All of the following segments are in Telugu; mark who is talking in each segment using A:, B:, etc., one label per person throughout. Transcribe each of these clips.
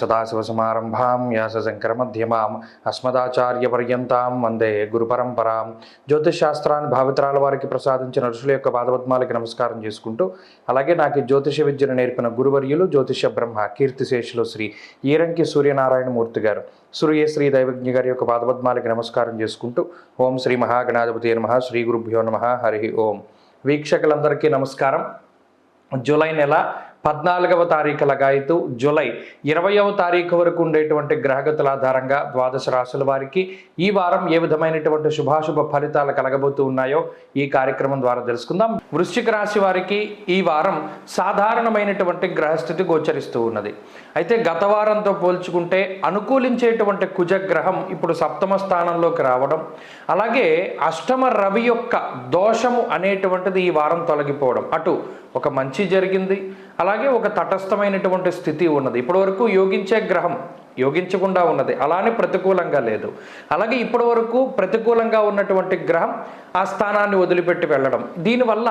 A: సదాశివసమారంభాం వ్యాసశంకరమధ్యమాం అస్మదాచార్యపర్యంతాం వందే గురుపరంపరాం. జ్యోతిషశాస్త్రాన్ని భావితరాల వారికి ప్రసాదించిన ఋషుల యొక్క పాదపద్మాలకి నమస్కారం చేసుకుంటూ, అలాగే నాకు ఈ జ్యోతిష విద్యను నేర్పిన గురువర్యులు జ్యోతిష బ్రహ్మ కీర్తిశేషులు శ్రీ ఈరంకి సూర్యనారాయణమూర్తి గారు, శ్రీ దైవజ్ఞ గారి యొక్క పాదపద్మాలకి నమస్కారం చేసుకుంటూ, ఓం శ్రీ మహాగణాధిపతి నమః, శ్రీ గురుభ్యో నమః, హరి ఓం. వీక్షకులందరికీ నమస్కారం. జూలై నెల 14వ తారీఖు లగాయతు జూలై 20వ తారీఖు వరకు ఉండేటువంటి గ్రహగతుల ఆధారంగా ద్వాదశ రాశుల వారికి ఈ వారం ఏ విధమైనటువంటి శుభాశుభ ఫలితాలు కలగబోతూ ఉన్నాయో ఈ కార్యక్రమం ద్వారా తెలుసుకుందాం. వృశ్చిక రాశి వారికి ఈ వారం సాధారణమైనటువంటి గ్రహస్థితి గోచరిస్తూ ఉన్నది. అయితే గత వారంతో పోల్చుకుంటే అనుకూలించేటువంటి కుజగ్రహం ఇప్పుడు సప్తమ స్థానంలోకి రావడం, అలాగే అష్టమ రవి యొక్క దోషము అనేటువంటిది ఈ వారం తొలగిపోవడం, అటు ఒక మంచి జరిగింది, అలాగే ఒక తటస్థమైనటువంటి స్థితి ఉన్నది. ఇప్పటి వరకు యోగించే గ్రహం యోగించకుండా ఉన్నది, అలానే ప్రతికూలంగా లేదు. అలాగే ఇప్పటి వరకు ప్రతికూలంగా ఉన్నటువంటి గ్రహం ఆ స్థానాన్ని వదిలిపెట్టి వెళ్ళడం, దీనివల్ల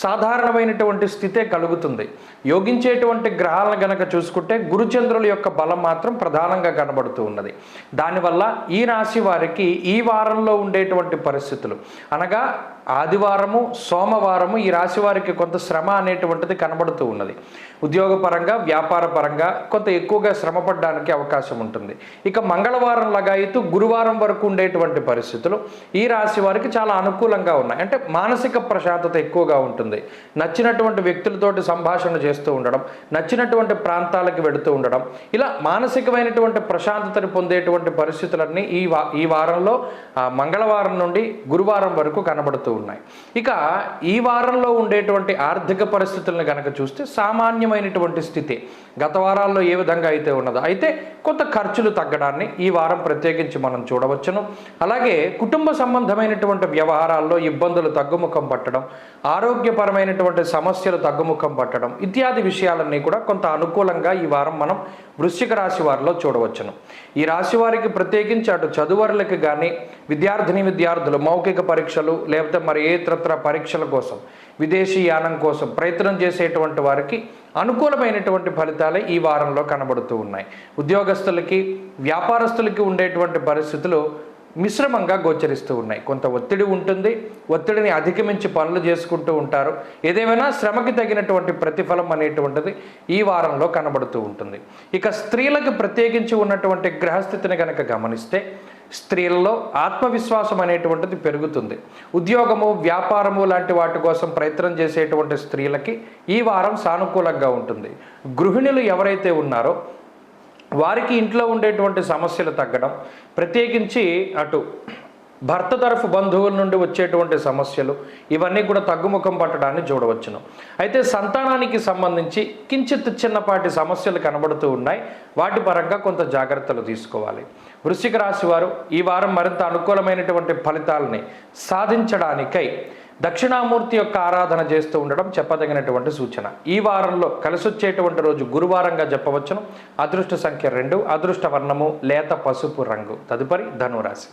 A: సాధారణమైనటువంటి స్థితే కలుగుతుంది. యోగించేటువంటి గ్రహాలను గనక చూసుకుంటే గురుచంద్రుల యొక్క బలం మాత్రం ప్రధానంగా కనబడుతూ ఉన్నది. దానివల్ల ఈ రాశి వారికి ఈ వారంలో ఉండేటువంటి పరిస్థితులు అనగా ఆదివారము సోమవారము ఈ రాశి వారికి కొంత శ్రమ అనేటువంటిది కనబడుతూ ఉన్నది. ఉద్యోగపరంగా వ్యాపార పరంగా కొంత ఎక్కువగా శ్రమ పడడానికి అవకాశం ఉంటుంది. ఇక మంగళవారం లగాయతు గురువారం వరకు ఉండేటువంటి పరిస్థితులు ఈ రాశి వారికి చాలా అనుకూలంగా ఉన్నాయి. అంటే మానసిక ప్రశాంతత ఎక్కువగా ఉంటుంది. నచ్చినటువంటి వ్యక్తులతోటి సంభాషణ చేస్తూ ఉండడం, నచ్చినటువంటి ప్రాంతాలకు వెళుతూ ఉండడం, ఇలా మానసికమైనటువంటి ప్రశాంతతని పొందేటువంటి పరిస్థితులన్నీ ఈ వారంలో మంగళవారం నుండి గురువారం వరకు కనబడుతూ ఉన్నాయి. ఇక ఈ వారంలో ఉండేటువంటి ఆర్థిక పరిస్థితులను గనక చూస్తే సామాన్యమైనటువంటి స్థితి గత వారాల్లో ఏ విధంగా అయితే ఉన్నదో, అయితే కొంత ఖర్చులు తగ్గడాన్ని ఈ వారం ప్రత్యేకించి మనం చూడవచ్చును. అలాగే కుటుంబ సంబంధమైనటువంటి వ్యవహారాల్లో ఇబ్బందులు తగ్గుముఖం పట్టడం, ఆరోగ్యపరమైనటువంటి సమస్యలు తగ్గుముఖం పట్టడం ఇత్యాది విషయాలన్నీ కూడా కొంత అనుకూలంగా ఈ వారం మనం వృశ్చిక రాశి వారిలో చూడవచ్చును. ఈ రాశి వారికి ప్రత్యేకించి అటు చదువర్లకు కానీ విద్యార్థులు మౌఖిక పరీక్షలు లేకపోతే మరి ఏ ఇతరత్ర పరీక్షల కోసం విదేశీ యానం కోసం ప్రయత్నం చేసేటువంటి వారికి అనుకూలమైనటువంటి ఫలితాలే ఈ వారంలో కనబడుతూ ఉన్నాయి. ఉద్యోగస్తులకి వ్యాపారస్తులకి ఉండేటువంటి పరిస్థితులు మిశ్రమంగా గోచరిస్తూ ఉన్నాయి. కొంత ఒత్తిడి ఉంటుంది, ఒత్తిడిని అధిగమించి పనులు చేసుకుంటూ ఉంటారు. ఏదేమైనా శ్రమకి తగినటువంటి ప్రతిఫలం అనేటువంటిది ఈ వారంలో కనబడుతూ ఉంటుంది. ఇక స్త్రీలకు ప్రత్యేకించి ఉన్నటువంటి గ్రహస్థితిని కనుక గమనిస్తే స్త్రీలలో ఆత్మవిశ్వాసం అనేటువంటిది పెరుగుతుంది. ఉద్యోగము వ్యాపారము లాంటి వాటి కోసం ప్రయత్నం చేసేటువంటి స్త్రీలకి ఈ వారం సానుకూలంగా ఉంటుంది. గృహిణులు ఎవరైతే ఉన్నారో వారికి ఇంట్లో ఉండేటువంటి సమస్యలు తగ్గడం, ప్రత్యేకించి అటు భర్త తరఫు బంధువుల నుండి వచ్చేటువంటి సమస్యలు ఇవన్నీ కూడా తగ్గుముఖం పట్టడాన్ని చూడవచ్చును. అయితే సంతానానికి సంబంధించి కించిత్ చిన్నపాటి సమస్యలు కనబడుతూ ఉన్నాయి. వాటి పరంగా కొంత జాగ్రత్తలు తీసుకోవాలి. వృశ్చిక రాశి వారు ఈ వారం మరింత అనుకూలమైనటువంటి ఫలితాలని సాధించడానికై దక్షిణామూర్తి యొక్క ఆరాధన చేస్తూ ఉండడం చెప్పదగినటువంటి సూచన. ఈ వారంలో కలిసొచ్చేటువంటి రోజు గురువారంగా చెప్పవచ్చును. అదృష్ట సంఖ్య 2, అదృష్ట వర్ణము లేత పసుపు రంగు. తదుపరి ధనురాశి.